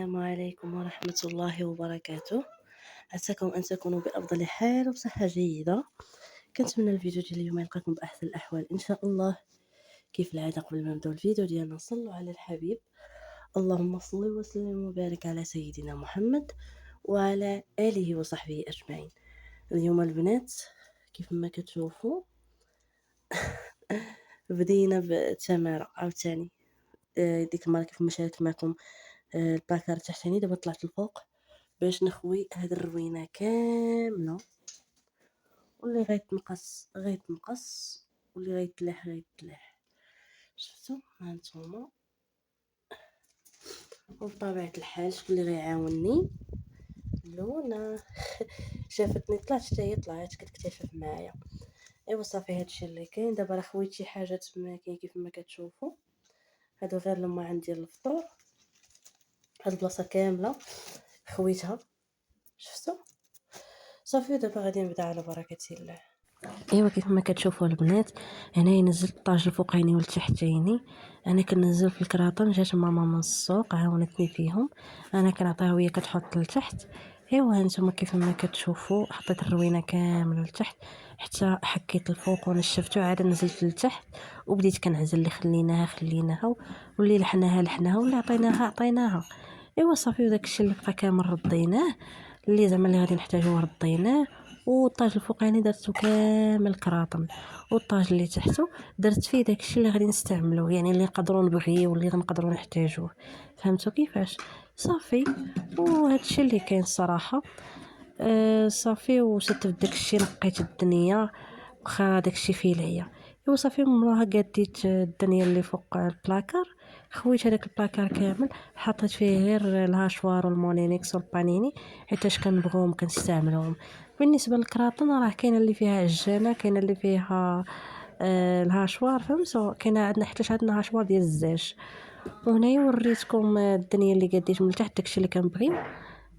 السلام عليكم ورحمة الله وبركاته. عساكم أن تكونوا بأفضل حال وصحة جيدة. كنتمنى الفيديو ديال اليوم يلقاكم بأحسن الأحوال إن شاء الله. كيف العادة قبل ما نبداو الفيديو ديالنا صلوا على الحبيب. اللهم صل وسلم وبارك على سيدنا محمد وعلى آله وصحبه أجمعين. اليوم البنات كيف ما كتشوفوا بدينا بالتمارة عاوتاني. ديك المرة كيف ما شاركت معكم البلاكار تحتاني، دابا طلعت الفوق باش نخوي هاد الروينه كامله، واللي غيتنقص غيتنقص واللي غيتلاح غيتلاح. شفتوا هانتوما، وبطبيعه الحال شكون اللي غيعاونني؟ لونا شافتني طلعت حتى هي طلعت كتكتشف معايا. ايوا صافي هادشي اللي كاين دابا. راه خويت شي حاجات ما كاين كيف ما كتشوفوا، هادو غير لما عندي الفطور. هاد البلاصه كامله خويتها، شفتوا؟ صافي دابا غادي نبدا على بركه الله. ايوا كيف ما كتشوفوا البنات، هنايا نزلت الطاج الفوقاني والتحتاني. انا كننزل في الكراطن، جات ماما من السوق عاونتني فيهم، انا كنعطيها وهي كتحط لتحت. ايوا هانتوما كيف ما كتشوفوا حطيت الروينه كامله لتحت حتى حكيت الفوق ونشفتو، عاد نزلت لتحت وبديت كنعزل اللي خليناها واللي لحناها واللي عطيناها. ايوا صافي وداكشي اللي بقى كامل رديناه، اللي زعما اللي غادي نحتاجوه رديناه. والطاج الفوقاني درتو كامل كراطن، والطاج اللي تحته درت فيه داكشي اللي غادي نستعملوه، يعني اللي نقدروا نبغيو واللي غنقدروا نحتاجوه. فهمتوا كيفاش؟ صافي وهادشي اللي كاين الصراحه. صافي وشدت داكشي نقيت الدنيا واخا داكشي فيه ليا. ايوا صافي مراها قاديت الدنيا اللي فوق البلاكار، خويت هذاك البلاكار كامل، حطيت فيه غير الهاشوار والمونينيكس والبانيني حيتاش كنبغيهم كنستعملهم. بالنسبه للكراطن راه كاينه اللي فيها عجانه، كاينه اللي فيها الهاشوار، فهمتوا؟ كاينه عندنا حتى عندنا هاشوار ديال الزاج. وهنايا وريتكم الدنيا اللي قديت من تحت داكشي اللي كنبغيو.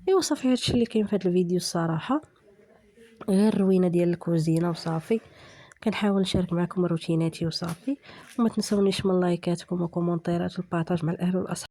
ايوا صافي هادشي اللي كاين في هذا الفيديو الصراحه، غير الروينه ديال الكوزينه وصافي. كنحاول نشارك معكم روتيناتي وصافي، وما تنسونيش من لايكاتكم وكومونتيرات والبارطاج مع الاهل والاصحاب.